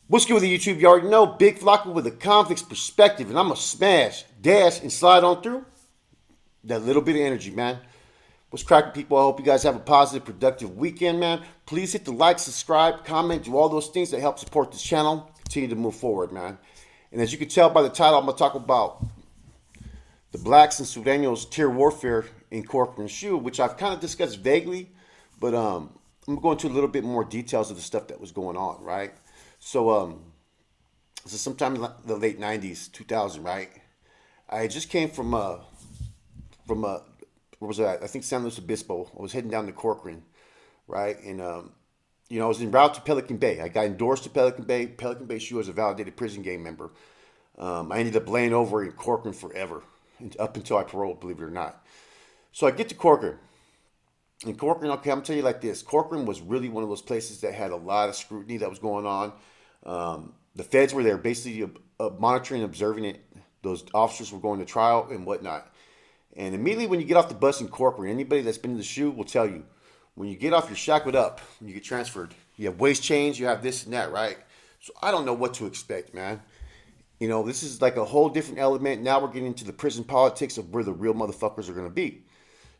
What's good with the YouTube? You already know Big Flocka with a convict's perspective, and I'm going to smash, dash, and slide on through that little bit of energy, man. What's cracking, people? I hope you guys have a positive, productive weekend, man. Please hit the like, subscribe, comment, do all those things that help support this channel. Continue to move forward, man. And as you can tell by the title, I'm going to talk about the blacks and Surenos tier warfare in Corcoran Shoe, which I've kind of discussed vaguely, but I'm going to go into a little bit more details of the stuff that was going on, right? So, this is sometime in the late '90s, 2000, right? I just came from where was I? I think San Luis Obispo. I was heading down to Corcoran, right? And I was en route to Pelican Bay. I got endorsed to Pelican Bay. Pelican Bay Shoe as a validated prison gang member. I ended up laying over in Corcoran forever, up until I paroled, believe it or not. So I get to Corcoran. And Corcoran, okay, I'm gonna tell you like this. Corcoran was really one of those places that had a lot of scrutiny that was going on. The feds were there basically monitoring and observing it. Those officers were going to trial and whatnot. And immediately when you get off the bus in Corcoran, anybody that's been in the shoe will tell you, when you get off, you're shackled up. When you get transferred, you have waist chains, you have this and that, right? So I don't know what to expect, man. This is like a whole different element. Now we're getting into the prison politics of where the real motherfuckers are going to be.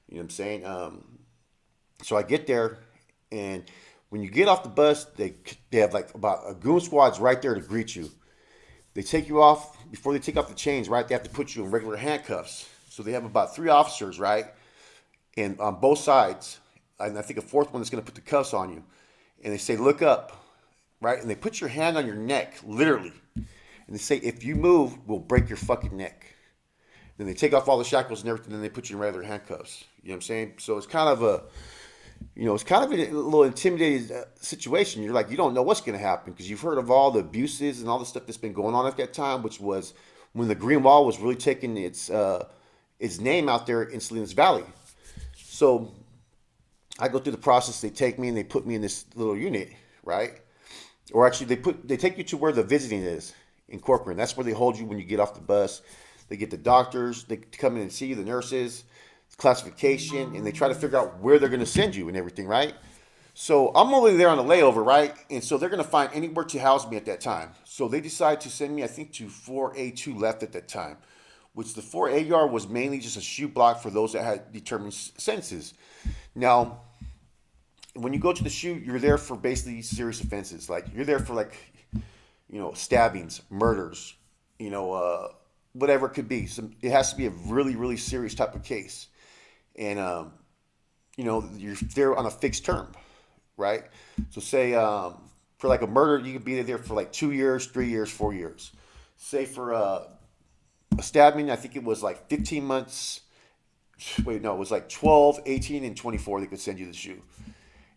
You know what I'm saying? So I get there, and when you get off the bus, they have like about a goon squad's right there to greet you. They take you off before they take off the chains, right? They have to put you in regular handcuffs. So they have about three officers, right, and on both sides, and I think a fourth one is going to put the cuffs on you, and they say, "Look up," right, and they put your hand on your neck, literally, and they say, "If you move, we'll break your fucking neck." Then they take off all the shackles and everything, and then they put you in regular handcuffs. You know what I'm saying? So it's kind of a little intimidating situation. You're like, you don't know what's going to happen because you've heard of all the abuses and all the stuff that's been going on at that time, which was when the Green Wall was really taking its name out there in Salinas Valley. So I go through the process. They take me and they put me in this little unit, right? Or actually, they take you to where the visiting is in Corcoran. That's where they hold you when you get off the bus. They get the doctors. They come in and see you, the nurses, classification, and they try to figure out where they're going to send you and everything, right? So I'm only there on a layover, right? And so they're going to find anywhere to house me at that time. So they decide to send me, I think, to 4A2 left at that time, which the 4A yard was mainly just a shoe block for those that had determined sentences. Now, when you go to the shoe, you're there for basically serious offenses. Like you're there for like, stabbings, murders, whatever it could be. It has to be a really, really serious type of case. And, you're there on a fixed term, right? So say for like a murder, you could be there for like 2 years, 3 years, 4 years. Say for a stabbing, I think it was like 15 months. Wait, no, it was like 12, 18, and 24 they could send you the shoe.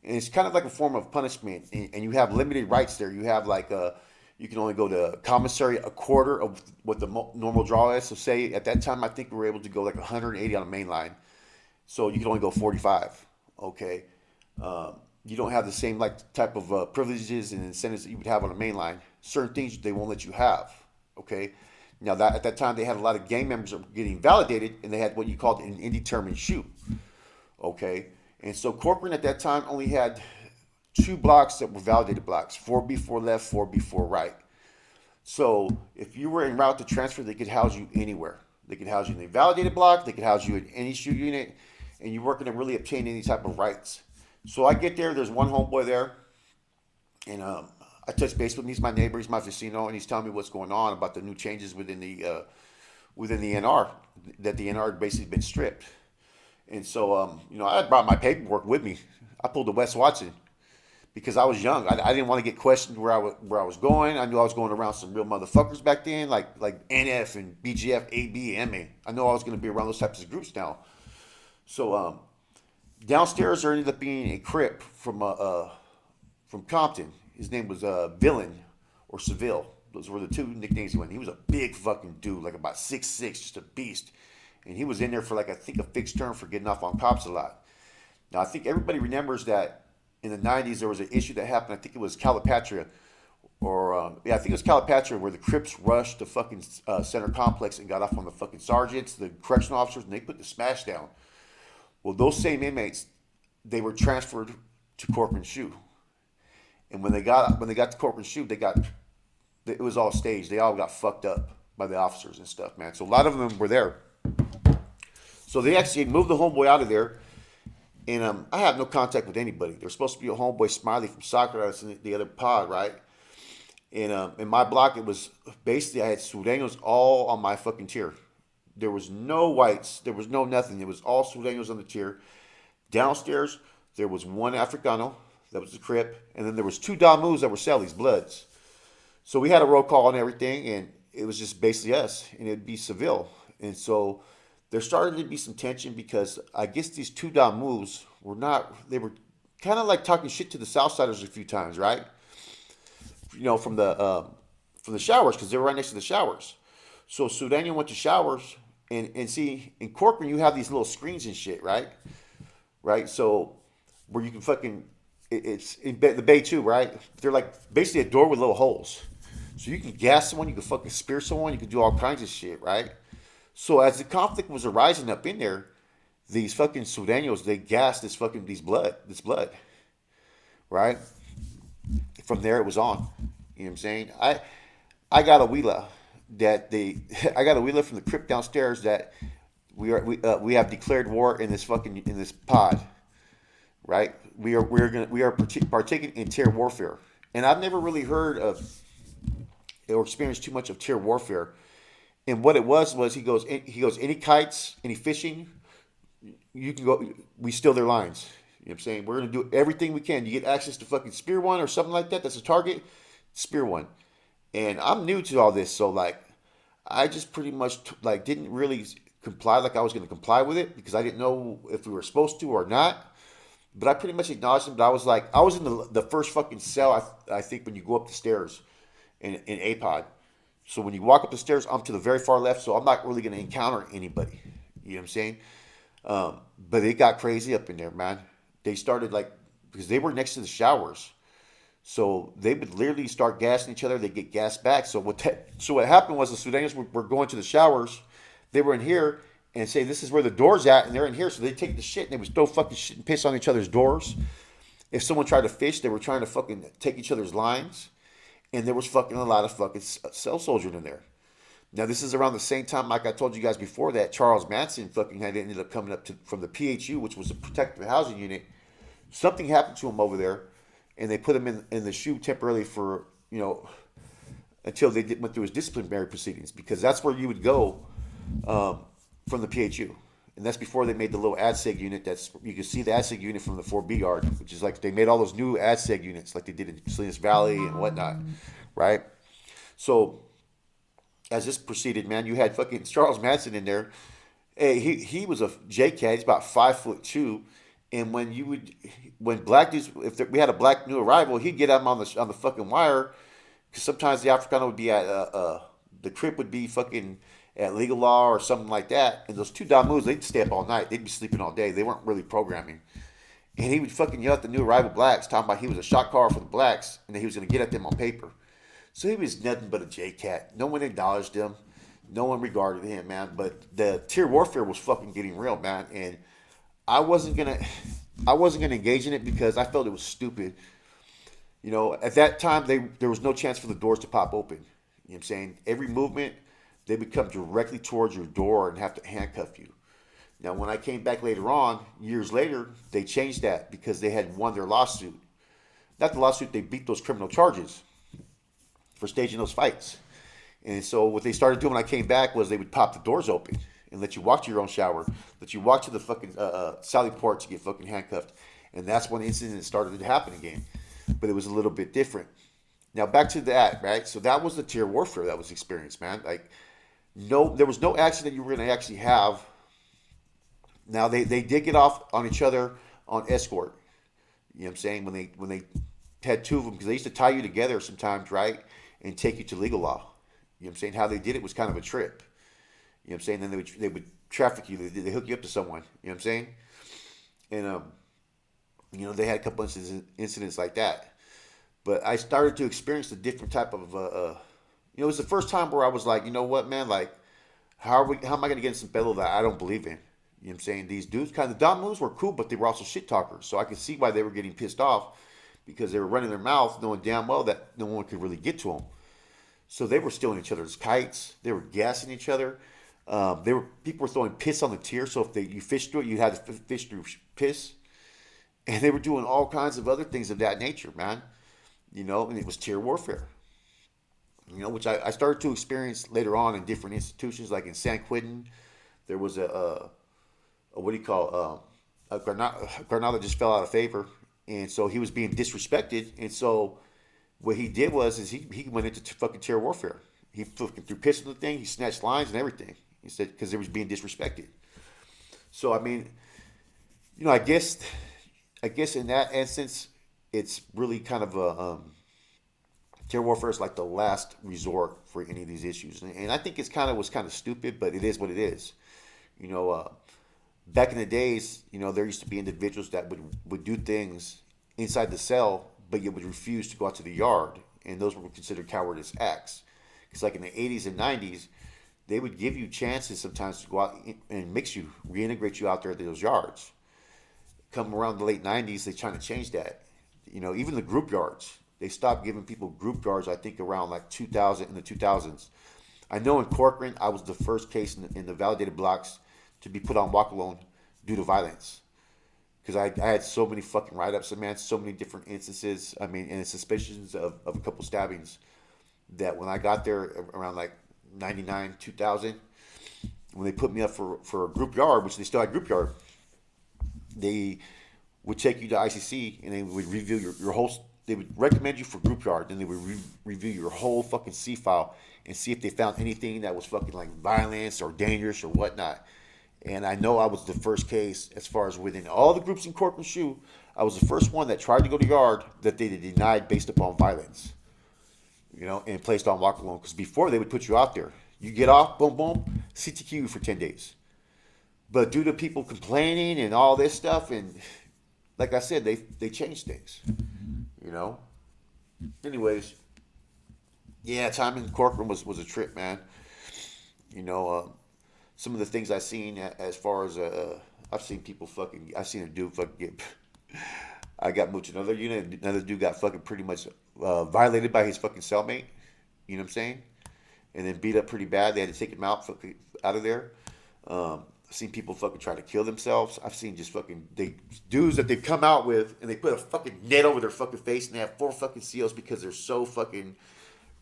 And it's kind of like a form of punishment. And you have limited rights there. You have like you can only go to commissary a quarter of what the normal draw is. So say at that time, I think we were able to go like 180 on a main line. So you can only go 45. Okay. You don't have the same like type of privileges and incentives that you would have on a main line. Certain things they won't let you have. Okay. Now that at that time they had a lot of gang members that were getting validated, and they had what you called an indeterminate shoe. Okay. And so Corcoran at that time only had two blocks that were validated blocks: 4B4 left, 4B4 right. So if you were en route to transfer, they could house you anywhere. They could house you in a validated block. They could house you in any shoe unit, and you weren't going to really obtain any type of rights. So I get there. There's one homeboy there, and I touch base with him. He's my neighbor. He's my vecino, and he's telling me what's going on about the new changes within the NR, that the NR had basically been stripped. And so I brought my paperwork with me. I pulled the Wes Watson because I was young. I didn't want to get questioned where I was going. I knew I was going around some real motherfuckers back then, like NF and BGF, AB, MA. I know I was going to be around those types of groups now. So downstairs there ended up being a Crip from Compton. His name was Villain or Seville. Those were the two nicknames he went. He was a big fucking dude, like about 6'6", just a beast. And he was in there for like I think a fixed term for getting off on cops a lot. Now I think everybody remembers that in the '90s there was an issue that happened. I think it was Calipatria, or I think it was Calipatria, where the Crips rushed the fucking center complex and got off on the fucking sergeants, the correctional officers, and they put the smash down. Well, those same inmates, they were transferred to Corcoran Shoe, and when they got to Corcoran Shoe, they got it was all staged. They all got fucked up by the officers and stuff, man. So a lot of them were there. So they actually moved the homeboy out of there, and I have no contact with anybody. There's supposed to be a homeboy Smiley from soccer that's in the other pod, right? And in my block, it was basically I had Surenos all on my fucking tier. There was no whites. There was no nothing. It was all Surenos on the tier. Downstairs, there was one Africano. That was the Crip. And then there was two Damus that were Sally's Bloods. So we had a roll call and everything, and it was just basically us, and it'd be Seville. And so there started to be some tension because I guess these two Damus were not, they were kind of like talking shit to the Southsiders a few times, right? You know, from the showers, because they were right next to the showers. So Sudanian went to showers, and see, in Corcoran, you have these little screens and shit, right? Right? So where you can fucking, it's in the bay too, right? They're like basically a door with little holes. So you can gas someone, you can fucking spear someone, you can do all kinds of shit, right? So as the conflict was arising up in there, these fucking Sudanos, they gassed this blood, right? From there it was on. You know what I'm saying? I got a wheeler I got a wheeler from the crypt downstairs that we have declared war in this pod, right? We are partaking in terror warfare, and I've never really heard of or experienced too much of terror warfare. And what it was he goes any kites, any fishing, you can go. We steal their lines. You know what I'm saying? We're gonna do everything we can. You get access to fucking spear one or something like that. That's a target. Spear one. And I'm new to all this, so like, I just pretty much like didn't really comply like I was gonna comply with it because I didn't know if we were supposed to or not. But I pretty much acknowledged him. But I was in the first fucking cell. I think when you go up the stairs in APOD. So when you walk up the stairs, I'm to the very far left. So I'm not really gonna encounter anybody. You know what I'm saying? But it got crazy up in there, man. They started like because they were next to the showers. So they would literally start gassing each other. They get gassed back. So what happened was the Sudanese were going to the showers. They were in here and say this is where the door's at, and they're in here. So they take the shit and they would throw fucking shit and piss on each other's doors. If someone tried to fish, they were trying to fucking take each other's lines, and there was fucking a lot of fucking cell soldiers in there. Now this is around the same time, like I told you guys before, that Charles Manson fucking had ended up coming up from the PHU, which was a protective housing unit. Something happened to him over there. And they put him in the SHU temporarily for, until they went through his disciplinary proceedings. Because that's where you would go from the PHU. And that's before they made the little ADSEG unit. You can see the ADSEG unit from the 4B yard. Which is like they made all those new ADSEG units like they did in Salinas Valley and whatnot. Right? So, as this proceeded, man, you had fucking Charles Manson in there. Hey, he was a J-Cat. He's about 5'2". And when black dudes, we had a black new arrival, he'd get him on the fucking wire, because sometimes the Africano would be at the Crip would be fucking at legal law or something like that, and those two Damus, they'd stay up all night, they'd be sleeping all day, they weren't really programming, and he would fucking yell at the new arrival blacks, talking about he was a shot caller for the blacks, and that he was gonna get at them on paper. So he was nothing but a J-Cat. No one acknowledged him, no one regarded him, man. But the tier warfare was fucking getting real, man, and I wasn't gonna engage in it because I felt it was stupid. At that time there was no chance for the doors to pop open. You know what I'm saying? Every movement, they would come directly towards your door and have to handcuff you. Now when I came back later on, years later, they changed that because they had won their lawsuit. Not the lawsuit, they beat those criminal charges for staging those fights. And so what they started doing when I came back was they would pop the doors open and let you walk to your own shower, let you walk to the fucking Sally Port to get fucking handcuffed. And that's when the incident started to happen again. But it was a little bit different. Now back to that, right? So that was the tier warfare that was experienced, man. Like, there was no action that you were going to actually have. Now they did get off on each other on escort. You know what I'm saying? When they had two of them, because they used to tie you together sometimes, right? And take you to legal law. You know what I'm saying? How they did it was kind of a trip. You know what I'm saying? Then they would traffic you. They hook you up to someone. You know what I'm saying? And, they had a couple incidents like that. But I started to experience a different type of, it was the first time where I was like, you know what, man? Like, how am I going to get in some bellow that I don't believe in? You know what I'm saying? These dudes, the Damus were cool, but they were also shit talkers. So I could see why they were getting pissed off because they were running their mouth knowing damn well that no one could really get to them. So they were stealing each other's kites. They were gassing each other. People were throwing piss on the tier. So if you fished through it, you had to fish through piss. And they were doing all kinds of other things of that nature, man. And it was tier warfare. Which I started to experience later on in different institutions, like in San Quentin. There was a what do you call a Granada that just fell out of favor, and so he was being disrespected. And so what he did is he went into fucking tier warfare. He fucking threw piss on the thing. He snatched lines and everything. He said because they was being disrespected. So I mean, I guess in that instance, it's really kind of a tier warfare is like the last resort for any of these issues, and I think was kind of stupid, but it is what it is. You know, back in the days, there used to be individuals that would do things inside the cell, but yet would refuse to go out to the yard, and those were considered cowardice acts. Because like in the 80s and 90s, they would give you chances sometimes to go out and reintegrate you out there to those yards. Come around the late 90s, they're trying to change that. Even the group yards, they stopped giving people group yards, I think around like 2000, in the 2000s. I know in Corcoran, I was the first case in the validated blocks to be put on walk alone due to violence. Because I had so many fucking write-ups, man, so many different instances, and suspicions of a couple stabbings, that when I got there around like 99, 2000, when they put me up for a group yard, which they still had group yard, they would take you to ICC and they would review your whole, they would recommend you for group yard, then they would review your whole fucking C file and see if they found anything that was fucking like violence or dangerous or whatnot. And I know I was the first case, as far as within all the groups in Corcoran Shoe, I was the first one that tried to go to yard that they denied based upon violence, and placed on walk alone. Because before they would put you out there, you get off, boom, boom, CTQ for 10 days. But due to people complaining and all this stuff, and like I said, they changed things, Anyways, yeah, time in Corcoran was a trip, man. Some of the things I seen as far as I've seen a dude fucking get. I got moved to another unit. Another dude got fucking pretty much violated by his fucking cellmate. You know what I'm saying? And then beat up pretty bad. They had to take him out of there. I've seen people fucking try to kill themselves. I've seen just fucking dudes that they've come out with, and they put a fucking net over their fucking face, and they have 4 fucking seals because they're so fucking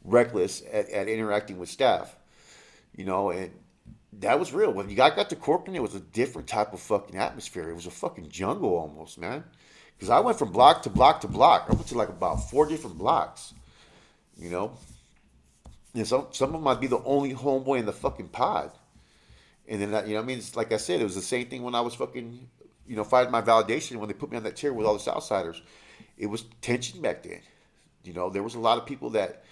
reckless at interacting with staff. And that was real. When you got to Corcoran, it was a different type of fucking atmosphere. It was a fucking jungle almost, man. Because I went from block to block to block. I went to like about 4 different blocks, And some of them might be the only homeboy in the fucking pod. And then, it's like I said, it was the same thing when I was fucking, fighting my validation when they put me on that tier with all the Southsiders. It was tension back then. There was a lot of people that,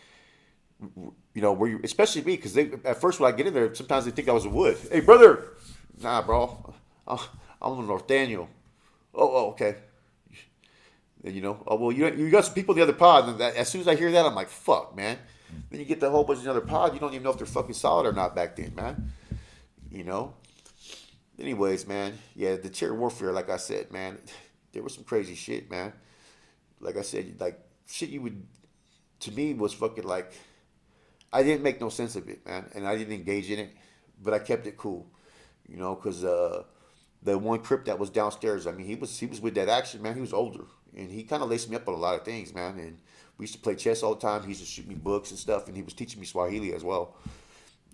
especially me, because at first when I get in there, sometimes they think I was a wood. Hey, brother! Nah, bro. I'm a Northaniel. Oh, okay. And, oh, well, you got some people in the other pod, and as soon as I hear that, I'm like, fuck, man. Then you get the whole bunch of the other pod, you don't even know if they're fucking solid or not back then, man. Anyways, man, yeah, the tier warfare, like I said, man, there was some crazy shit, man. Like I said, like, shit to me, was fucking like, I didn't make no sense of it, man, and I didn't engage in it, but I kept it cool, because the one Crip that was downstairs, he was with that action, man. He was older, and he kind of laced me up on a lot of things, man, and we used to play chess all the time. He used to shoot me books and stuff, and he was teaching me Swahili as well,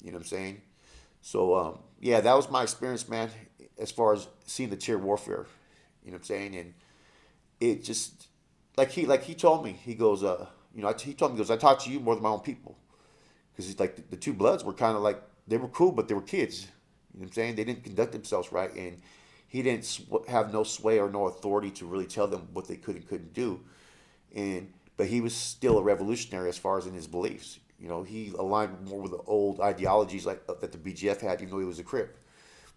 you know what I'm saying? So, yeah, that was my experience, man, as far as seeing the tier warfare, you know what I'm saying? And it just, like he told me, he goes, he told me, I talk to you more than my own people. Because he's like, the two Bloods were kind of like, they were cool, but they were kids. You know what I'm saying? They didn't conduct themselves right. And he didn't have no sway or no authority to really tell them what they could and couldn't do. But he was still a revolutionary as far as in his beliefs. He aligned more with the old ideologies like that the BGF had, even though he was a Crip,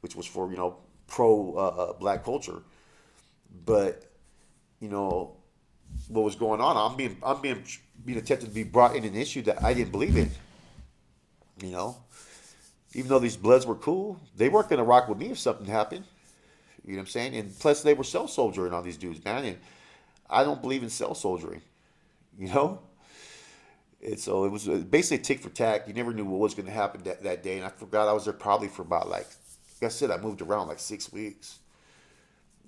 which was for, pro black culture. But, what was going on? I'm being attempted to be brought in an issue that I didn't believe in. Even though these Bloods were cool, they weren't gonna rock with me if something happened. You know what I'm saying? And plus, they were cell soldiering on these dudes, man. And I don't believe in cell soldiering. And so it was basically a tick for tack. You never knew what was going to happen that day. And I forgot I was there probably for about like I said, I moved around like 6 weeks,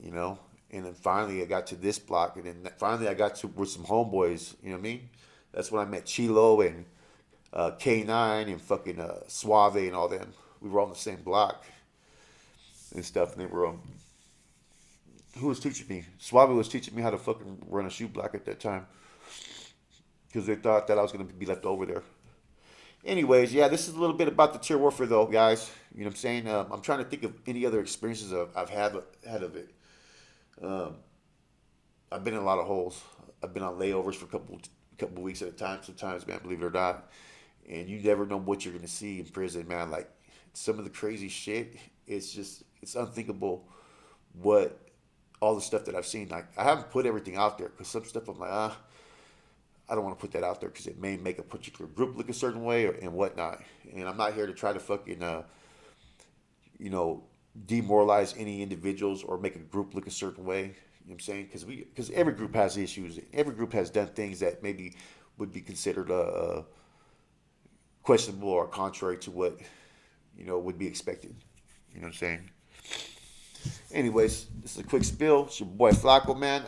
you know. And then finally I got to this block. And then finally I got to with some homeboys, you know what I mean? That's when I met Chilo and K9 and fucking Suave and all them. We were all on the same block and stuff. And they were, who was teaching me? Suave was teaching me how to fucking run a shoe block at that time because they thought that I was going to be left over there. Anyways, yeah, this is a little bit about the tier warfare, though, guys. You know what I'm saying? I'm trying to think of any other experiences I've had of it. Um, I've been in a lot of holes. I've been on layovers for a couple weeks at a time. Sometimes, man, believe it or not, and you never know what you're gonna see in prison, man. Like some of the crazy shit. It's unthinkable what all the stuff that I've seen. Like I haven't put everything out there because some stuff I'm like I don't want to put that out there because it may make a particular group look a certain way and whatnot. And I'm not here to try to fucking, you know, demoralize any individuals or make a group look a certain way. You know what I'm saying? Because every group has issues. Every group has done things that maybe would be considered questionable or contrary to what, would be expected. You know what I'm saying? Anyways, this is a quick spill. It's your boy Flacco, man.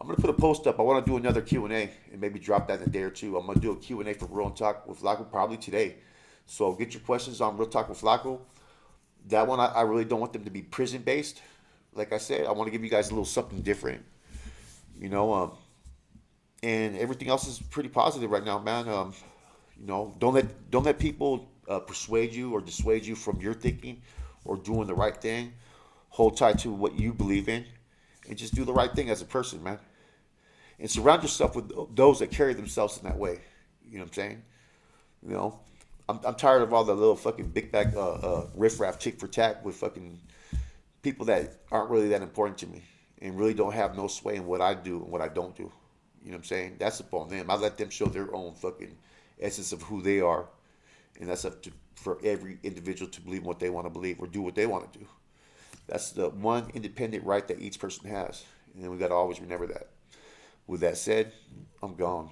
I'm gonna put a post up. I want to do another Q&A and maybe drop that in a day or two. I'm gonna do a Q&A for Real Talk with Flacco probably today. So get your questions on Real Talk with Flacco. That one I really don't want them to be prison based. Like I said, I want to give you guys a little something different. You know, and everything else is pretty positive right now, man. Don't let people persuade you or dissuade you from your thinking or doing the right thing. Hold tight to what you believe in, and just do the right thing as a person, man. And surround yourself with those that carry themselves in that way. You know what I'm saying? You know, I'm tired of all the little fucking big bag riffraff tick for tack with fucking people that aren't really that important to me and really don't have no sway in what I do and what I don't do. You know what I'm saying? That's upon them. I let them show their own fucking essence of who they are, and that's up to for every individual to believe what they want to believe or do what they want to do. That's the one independent right that each person has, and we got to always remember that. With that said, I'm gone.